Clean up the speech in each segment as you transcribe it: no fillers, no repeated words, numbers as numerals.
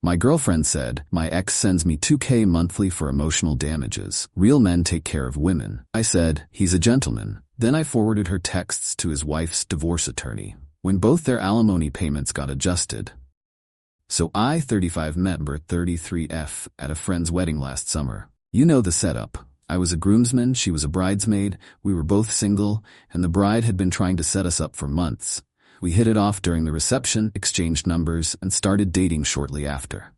My girlfriend said, my ex sends me $2,000 monthly for emotional damages. Real men take care of women. I said, he's a gentleman. Then I forwarded her texts to his wife's divorce attorney, when both their alimony payments got adjusted. So I, 35, met member 33F at a friend's wedding last summer. You know the setup. I was a groomsman, she was a bridesmaid, we were both single, and the bride had been trying to set us up for months. We hit it off during the reception, exchanged numbers, and started dating shortly after.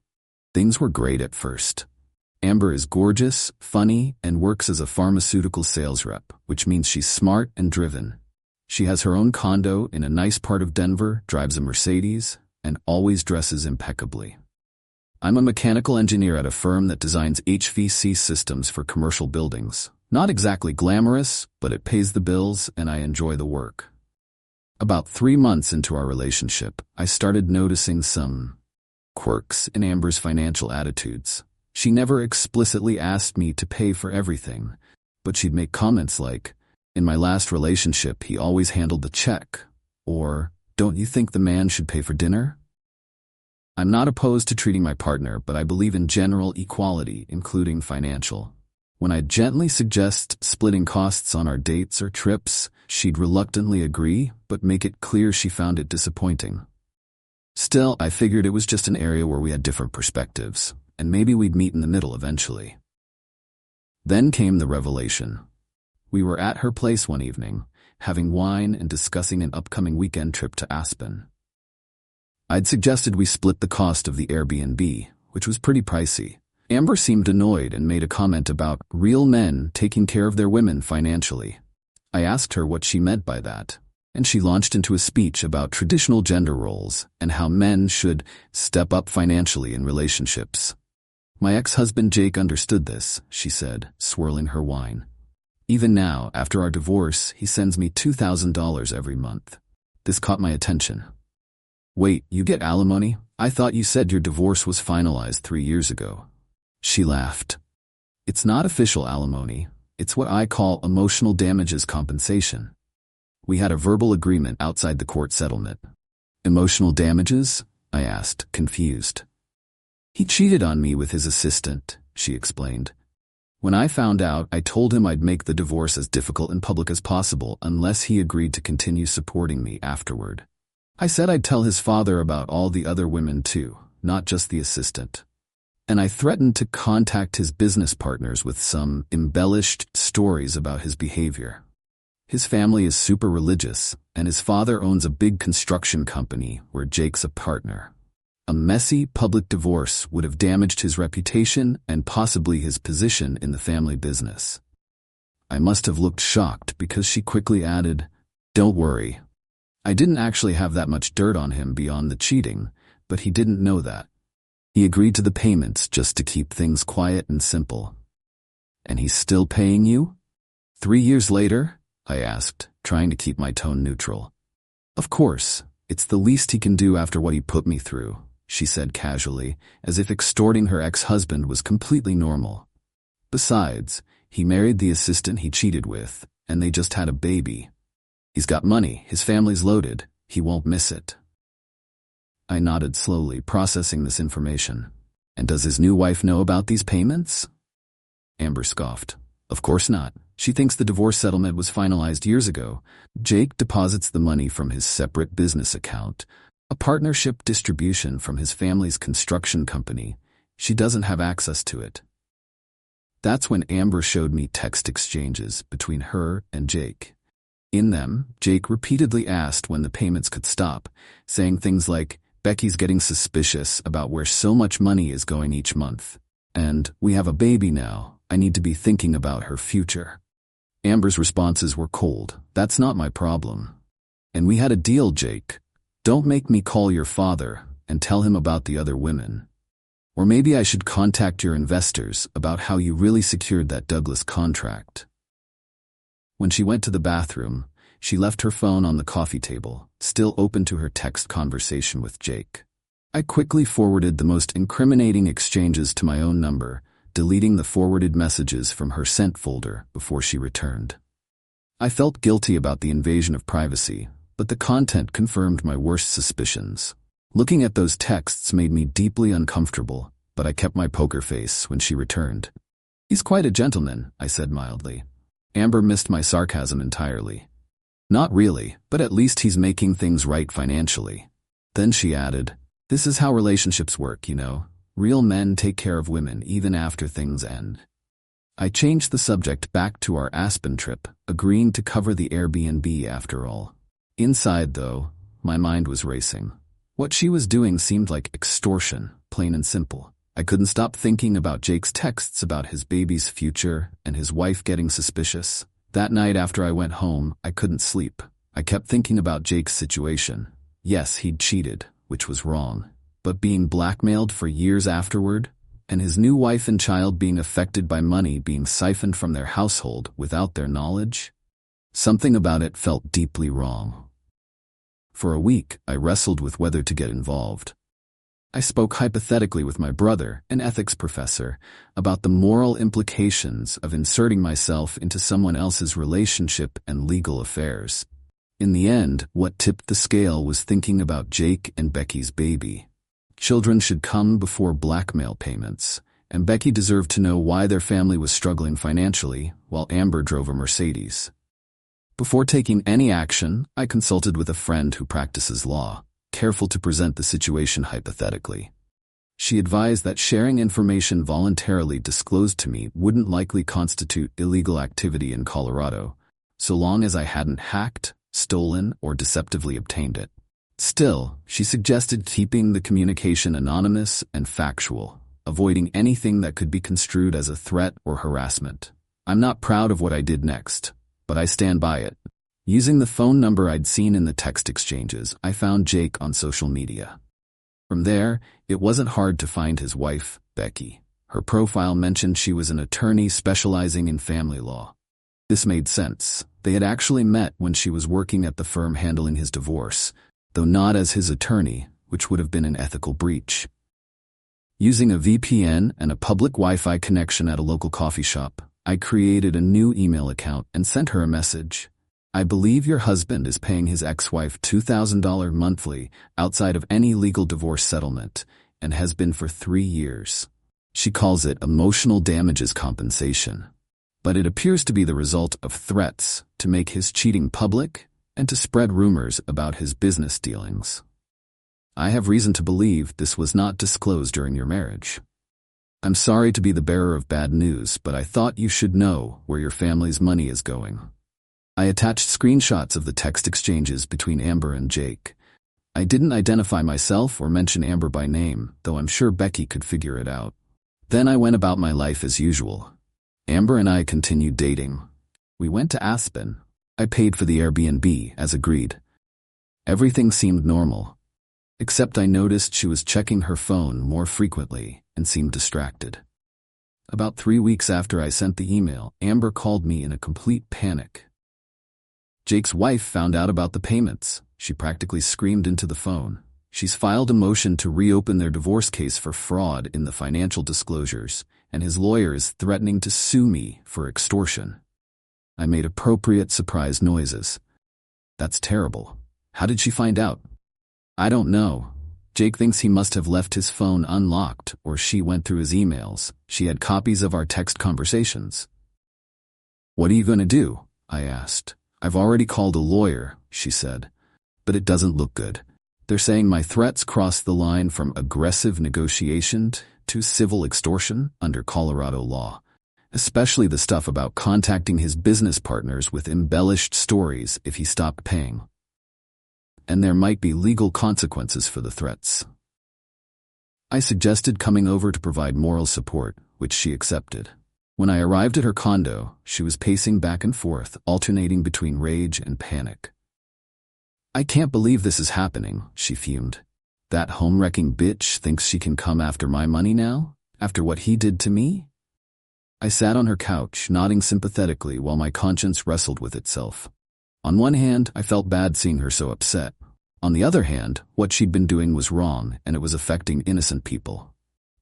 Things were great at first. Amber is gorgeous, funny, and works as a pharmaceutical sales rep, which means she's smart and driven. She has her own condo in a nice part of Denver, drives a Mercedes, and always dresses impeccably. I'm a mechanical engineer at a firm that designs HVAC systems for commercial buildings. Not exactly glamorous, but it pays the bills and I enjoy the work. About 3 months into our relationship, I started noticing some quirks in Amber's financial attitudes. She never explicitly asked me to pay for everything, but she'd make comments like, in my last relationship, he always handled the check, or, don't you think the man should pay for dinner? I'm not opposed to treating my partner, but I believe in general equality, including financial. When I gently suggest splitting costs on our dates or trips, she'd reluctantly agree, but make it clear she found it disappointing. Still, I figured it was just an area where we had different perspectives, and maybe we'd meet in the middle eventually. Then came the revelation. We were at her place one evening, having wine and discussing an upcoming weekend trip to Aspen. I'd suggested we split the cost of the Airbnb, which was pretty pricey. Amber seemed annoyed and made a comment about real men taking care of their women financially. I asked her what she meant by that, and she launched into a speech about traditional gender roles and how men should step up financially in relationships. My ex-husband Jake understood this, she said, swirling her wine. Even now, after our divorce, he sends me $2,000 every month. This caught my attention. Wait, you get alimony? I thought you said your divorce was finalized 3 years ago. She laughed. It's not official alimony. It's what I call emotional damages compensation. We had a verbal agreement outside the court settlement. Emotional damages? I asked, confused. He cheated on me with his assistant, she explained. When I found out, I told him I'd make the divorce as difficult in public as possible unless he agreed to continue supporting me afterward. I said I'd tell his father about all the other women too, not just the assistant. And I threatened to contact his business partners with some embellished stories about his behavior. His family is super religious, and his father owns a big construction company where Jake's a partner. A messy public divorce would have damaged his reputation and possibly his position in the family business. I must have looked shocked because she quickly added, "Don't worry. I didn't actually have that much dirt on him beyond the cheating, but he didn't know that. He agreed to the payments just to keep things quiet and simple." "And he's still paying you?" 3 years later? I asked, trying to keep my tone neutral. "Of course, it's the least he can do after what he put me through," she said casually, as if extorting her ex-husband was completely normal. "Besides, he married the assistant he cheated with, and they just had a baby. He's got money, his family's loaded, he won't miss it." I nodded slowly, processing this information. "And does his new wife know about these payments?" Amber scoffed. "Of course not. She thinks the divorce settlement was finalized years ago. Jake deposits the money from his separate business account, a partnership distribution from his family's construction company. She doesn't have access to it." That's when Amber showed me text exchanges between her and Jake. In them, Jake repeatedly asked when the payments could stop, saying things like, "Becky's getting suspicious about where so much money is going each month. And, we have a baby now, I need to be thinking about her future." Amber's responses were cold. "That's not my problem. And we had a deal, Jake. Don't make me call your father and tell him about the other women. Or maybe I should contact your investors about how you really secured that Douglas contract." When she went to the bathroom, she left her phone on the coffee table, still open to her text conversation with Jake. I quickly forwarded the most incriminating exchanges to my own number, deleting the forwarded messages from her sent folder before she returned. I felt guilty about the invasion of privacy, but the content confirmed my worst suspicions. Looking at those texts made me deeply uncomfortable, but I kept my poker face when she returned. "He's quite a gentleman," I said mildly. Amber missed my sarcasm entirely. "Not really, but at least he's making things right financially." Then she added, "This is how relationships work, you know. Real men take care of women even after things end." I changed the subject back to our Aspen trip, agreeing to cover the Airbnb after all. Inside, though, my mind was racing. What she was doing seemed like extortion, plain and simple. I couldn't stop thinking about Jake's texts about his baby's future and his wife getting suspicious. That night after I went home, I couldn't sleep. I kept thinking about Jake's situation. Yes, he'd cheated, which was wrong. But being blackmailed for years afterward, and his new wife and child being affected by money being siphoned from their household without their knowledge? Something about it felt deeply wrong. For a week, I wrestled with whether to get involved. I spoke hypothetically with my brother, an ethics professor, about the moral implications of inserting myself into someone else's relationship and legal affairs. In the end, what tipped the scale was thinking about Jake and Becky's baby. Children should come before blackmail payments, and Becky deserved to know why their family was struggling financially while Amber drove a Mercedes. Before taking any action, I consulted with a friend who practices law, careful to present the situation hypothetically. She advised that sharing information voluntarily disclosed to me wouldn't likely constitute illegal activity in Colorado, so long as I hadn't hacked, stolen, or deceptively obtained it. Still, she suggested keeping the communication anonymous and factual, avoiding anything that could be construed as a threat or harassment. I'm not proud of what I did next, but I stand by it. Using the phone number I'd seen in the text exchanges, I found Jake on social media. From there, it wasn't hard to find his wife, Becky. Her profile mentioned she was an attorney specializing in family law. This made sense. They had actually met when she was working at the firm handling his divorce, though not as his attorney, which would have been an ethical breach. Using a VPN and a public Wi-Fi connection at a local coffee shop, I created a new email account and sent her a message. "I believe your husband is paying his ex-wife $2,000 monthly outside of any legal divorce settlement, and has been for 3 years. She calls it emotional damages compensation. But it appears to be the result of threats to make his cheating public and to spread rumors about his business dealings. I have reason to believe this was not disclosed during your marriage. I'm sorry to be the bearer of bad news, but I thought you should know where your family's money is going." I attached screenshots of the text exchanges between Amber and Jake. I didn't identify myself or mention Amber by name, though I'm sure Becky could figure it out. Then I went about my life as usual. Amber and I continued dating. We went to Aspen. I paid for the Airbnb, as agreed. Everything seemed normal, except I noticed she was checking her phone more frequently and seemed distracted. About 3 weeks after I sent the email, Amber called me in a complete panic. Jake's wife found out about the payments. She practically screamed into the phone. She's filed a motion to reopen their divorce case for fraud in the financial disclosures, and his lawyer is threatening to sue me for extortion. I made appropriate surprise noises. That's terrible. How did she find out? I don't know. Jake thinks he must have left his phone unlocked, or she went through his emails. She had copies of our text conversations. "What are you going to do?" I asked. "I've already called a lawyer," she said. "But it doesn't look good. They're saying my threats cross the line from aggressive negotiation to civil extortion under Colorado law, especially the stuff about contacting his business partners with embellished stories if he stopped paying. And there might be legal consequences for the threats." I suggested coming over to provide moral support, which she accepted. When I arrived at her condo, she was pacing back and forth, alternating between rage and panic. "I can't believe this is happening," she fumed. "That home-wrecking bitch thinks she can come after my money now, after what he did to me?" I sat on her couch, nodding sympathetically while my conscience wrestled with itself. On one hand, I felt bad seeing her so upset. On the other hand, what she'd been doing was wrong, and it was affecting innocent people.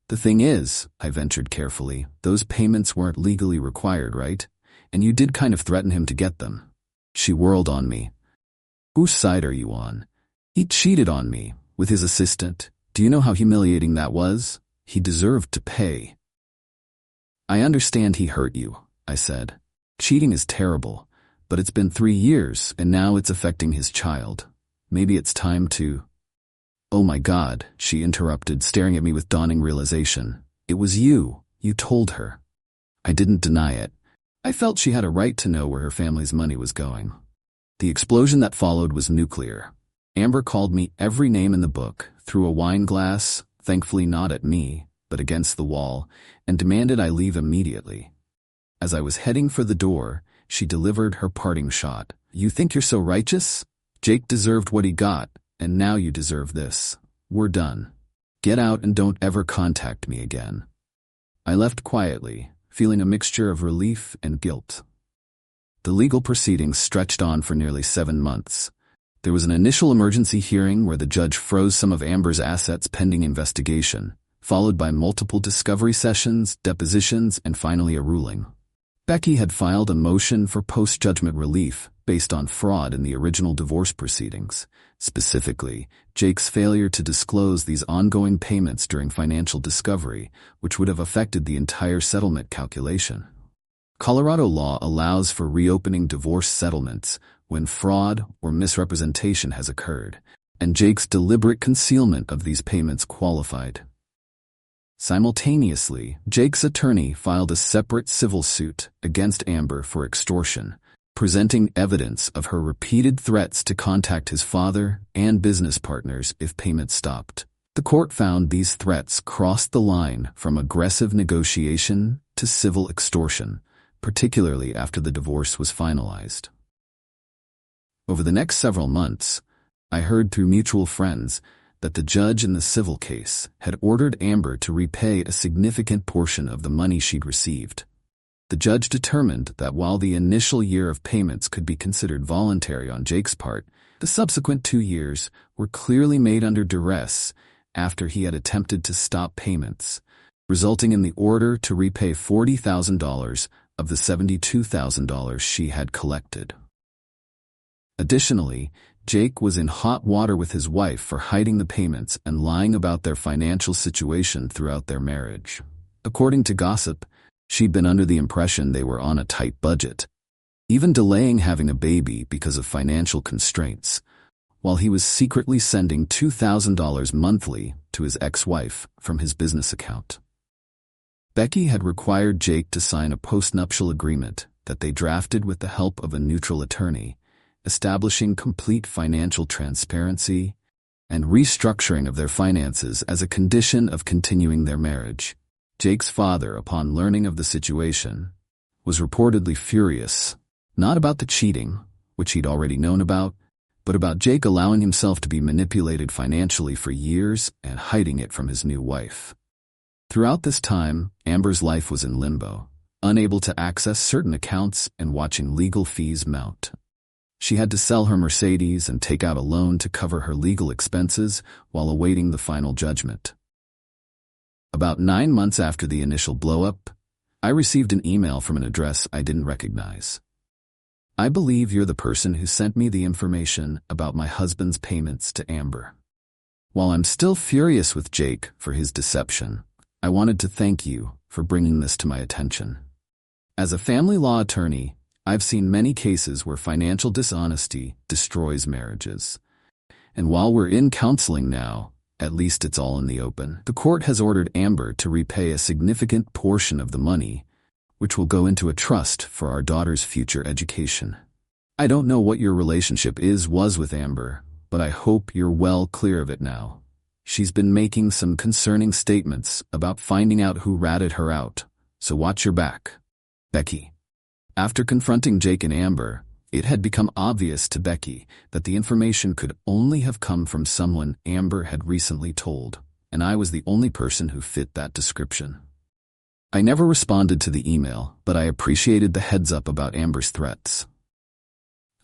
"The thing is," I ventured carefully, "those payments weren't legally required, right? And you did kind of threaten him to get them." She whirled on me. "Whose side are you on? He cheated on me. with his assistant. Do you know how humiliating that was? He deserved to pay. I understand he hurt you, I said. Cheating is terrible, but it's been 3 years and now it's affecting his child. Maybe it's time to... Oh my God, she interrupted, staring at me with dawning realization. It was you. You told her. I didn't deny it. I felt she had a right to know where her family's money was going. The explosion that followed was nuclear. Amber called me every name in the book, threw a wine glass, thankfully not at me, but against the wall, and demanded I leave immediately. As I was heading for the door, she delivered her parting shot. You think you're so righteous? Jake deserved what he got, and now you deserve this. We're done. Get out and don't ever contact me again. I left quietly, feeling a mixture of relief and guilt. The legal proceedings stretched on for nearly 7 months. There was an initial emergency hearing where the judge froze some of Amber's assets pending investigation, followed by multiple discovery sessions, depositions, and finally a ruling. Becky had filed a motion for post-judgment relief based on fraud in the original divorce proceedings, specifically Jake's failure to disclose these ongoing payments during financial discovery, which would have affected the entire settlement calculation. Colorado law allows for reopening divorce settlements when fraud or misrepresentation has occurred, and Jake's deliberate concealment of these payments qualified. Simultaneously, Jake's attorney filed a separate civil suit against Amber for extortion, presenting evidence of her repeated threats to contact his father and business partners if payments stopped. The court found these threats crossed the line from aggressive negotiation to civil extortion, particularly after the divorce was finalized. Over the next several months, I heard through mutual friends that the judge in the civil case had ordered Amber to repay a significant portion of the money she'd received. The judge determined that while the initial year of payments could be considered voluntary on Jake's part, the subsequent 2 years were clearly made under duress after he had attempted to stop payments, resulting in the order to repay $40,000 of the $72,000 she had collected. Additionally, Jake was in hot water with his wife for hiding the payments and lying about their financial situation throughout their marriage. According to gossip, she'd been under the impression they were on a tight budget, even delaying having a baby because of financial constraints, while he was secretly sending $2,000 monthly to his ex-wife from his business account. Becky had required Jake to sign a postnuptial agreement that they drafted with the help of a neutral attorney, establishing complete financial transparency and restructuring of their finances as a condition of continuing their marriage. Jake's father, upon learning of the situation, was reportedly furious, not about the cheating, which he'd already known about, but about Jake allowing himself to be manipulated financially for years and hiding it from his new wife. Throughout this time, Amber's life was in limbo, unable to access certain accounts and watching legal fees mount. She had to sell her Mercedes and take out a loan to cover her legal expenses while awaiting the final judgment. About 9 months after the initial blow-up, I received an email from an address I didn't recognize. I believe you're the person who sent me the information about my husband's payments to Amber. While I'm still furious with Jake for his deception, I wanted to thank you for bringing this to my attention. As a family law attorney, I've seen many cases where financial dishonesty destroys marriages. And while we're in counseling now, at least it's all in the open. The court has ordered Amber to repay a significant portion of the money, which will go into a trust for our daughter's future education. I don't know what your relationship was with Amber, but I hope you're well clear of it now. She's been making some concerning statements about finding out who ratted her out, so watch your back. Becky. After confronting Jake and Amber, it had become obvious to Becky that the information could only have come from someone Amber had recently told, and I was the only person who fit that description. I never responded to the email, but I appreciated the heads-up about Amber's threats.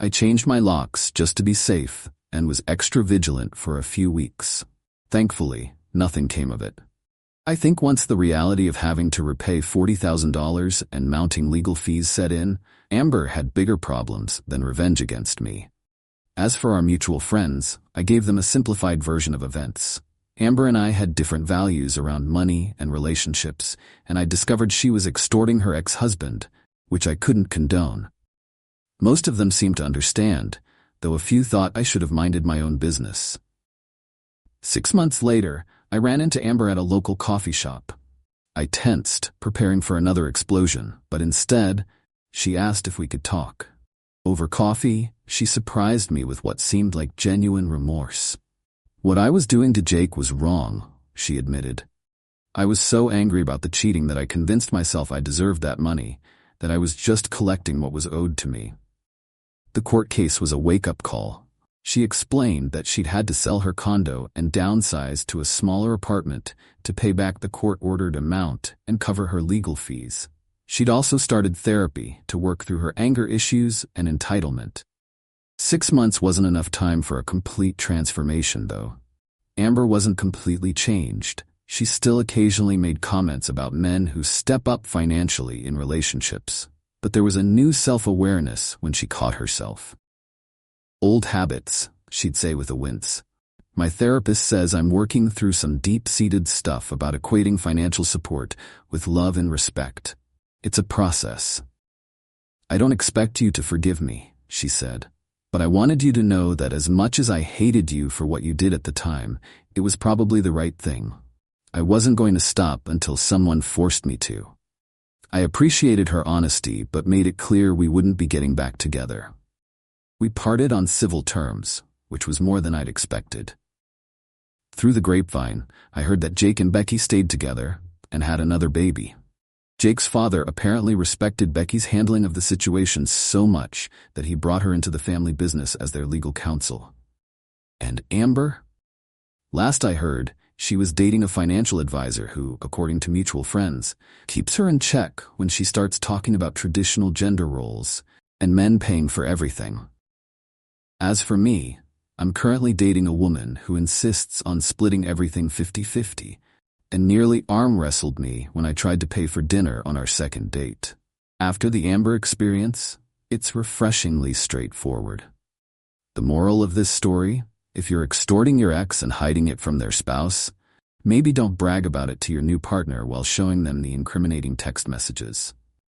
I changed my locks just to be safe and was extra vigilant for a few weeks. Thankfully, nothing came of it. I think once the reality of having to repay $40,000 and mounting legal fees set in, Amber had bigger problems than revenge against me. As for our mutual friends, I gave them a simplified version of events. Amber and I had different values around money and relationships, and I discovered she was extorting her ex-husband, which I couldn't condone. Most of them seemed to understand, though a few thought I should have minded my own business. 6 months later, I ran into Amber at a local coffee shop. I tensed, preparing for another explosion, but instead, she asked if we could talk. Over coffee, she surprised me with what seemed like genuine remorse. What I was doing to Jake was wrong, she admitted. I was so angry about the cheating that I convinced myself I deserved that money, that I was just collecting what was owed to me. The court case was a wake-up call. She explained that she'd had to sell her condo and downsize to a smaller apartment to pay back the court-ordered amount and cover her legal fees. She'd also started therapy to work through her anger issues and entitlement. 6 months wasn't enough time for a complete transformation, though. Amber wasn't completely changed. She still occasionally made comments about men who step up financially in relationships. But there was a new self-awareness when she caught herself. Old habits, she'd say with a wince. My therapist says I'm working through some deep-seated stuff about equating financial support with love and respect. It's a process. I don't expect you to forgive me, she said. But I wanted you to know that as much as I hated you for what you did at the time, it was probably the right thing. I wasn't going to stop until someone forced me to. I appreciated her honesty, but made it clear we wouldn't be getting back together. We parted on civil terms, which was more than I'd expected. Through the grapevine, I heard that Jake and Becky stayed together and had another baby. Jake's father apparently respected Becky's handling of the situation so much that he brought her into the family business as their legal counsel. And Amber? Last I heard, she was dating a financial advisor who, according to mutual friends, keeps her in check when she starts talking about traditional gender roles and men paying for everything. As for me, I'm currently dating a woman who insists on splitting everything 50-50 and nearly arm-wrestled me when I tried to pay for dinner on our second date. After the Amber experience, it's refreshingly straightforward. The moral of this story? If you're extorting your ex and hiding it from their spouse, maybe don't brag about it to your new partner while showing them the incriminating text messages.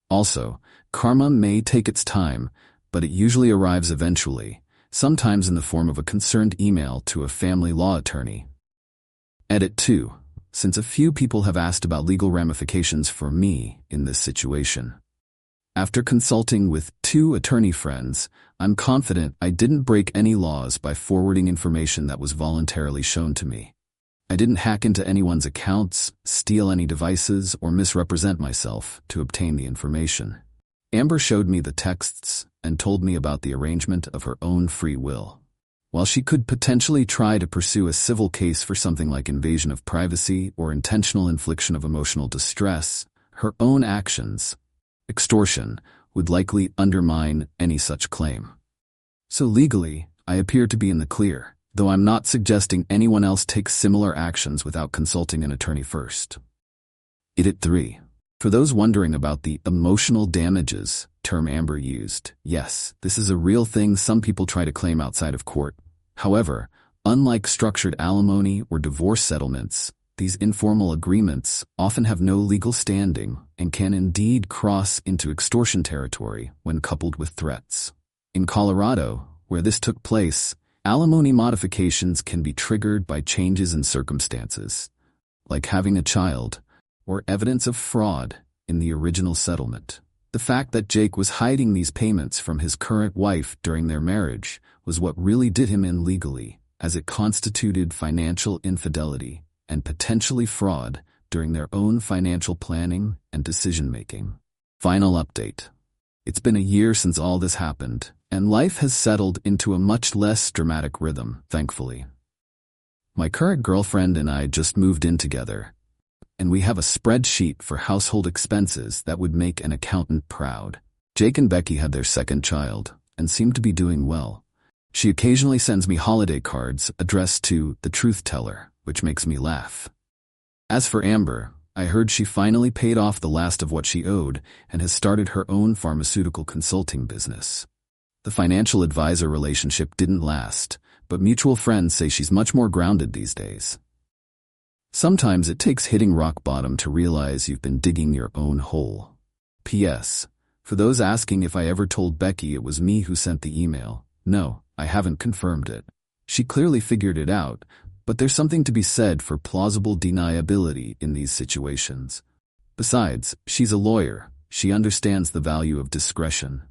Also, karma may take its time, but it usually arrives eventually, sometimes in the form of a concerned email to a family law attorney. Edit 2. Since a few people have asked about legal ramifications for me in this situation. After consulting with 2 attorney friends, I'm confident I didn't break any laws by forwarding information that was voluntarily shown to me. I didn't hack into anyone's accounts, steal any devices, or misrepresent myself to obtain the information. Amber showed me the texts and told me about the arrangement of her own free will. While she could potentially try to pursue a civil case for something like invasion of privacy or intentional infliction of emotional distress, her own actions, extortion, would likely undermine any such claim. So legally, I appear to be in the clear, though I'm not suggesting anyone else take similar actions without consulting an attorney first. Edit 3. For those wondering about the emotional damages term Amber used, yes, this is a real thing some people try to claim outside of court. However, unlike structured alimony or divorce settlements, these informal agreements often have no legal standing and can indeed cross into extortion territory when coupled with threats. In Colorado, where this took place, alimony modifications can be triggered by changes in circumstances, like having a child, or evidence of fraud in the original settlement. The fact that Jake was hiding these payments from his current wife during their marriage was what really did him in legally, as it constituted financial infidelity and potentially fraud during their own financial planning and decision-making. Final update. It's been a year since all this happened, and life has settled into a much less dramatic rhythm, thankfully. My current girlfriend and I just moved in together, and we have a spreadsheet for household expenses that would make an accountant proud. Jake and Becky had their second child and seem to be doing well. She occasionally sends me holiday cards addressed to the truth teller, which makes me laugh. As for Amber, I heard she finally paid off the last of what she owed and has started her own pharmaceutical consulting business. The financial advisor relationship didn't last, but mutual friends say she's much more grounded these days. Sometimes it takes hitting rock bottom to realize you've been digging your own hole. P.S. For those asking if I ever told Becky it was me who sent the email, no, I haven't confirmed it. She clearly figured it out, but there's something to be said for plausible deniability in these situations. Besides, she's a lawyer. She understands the value of discretion.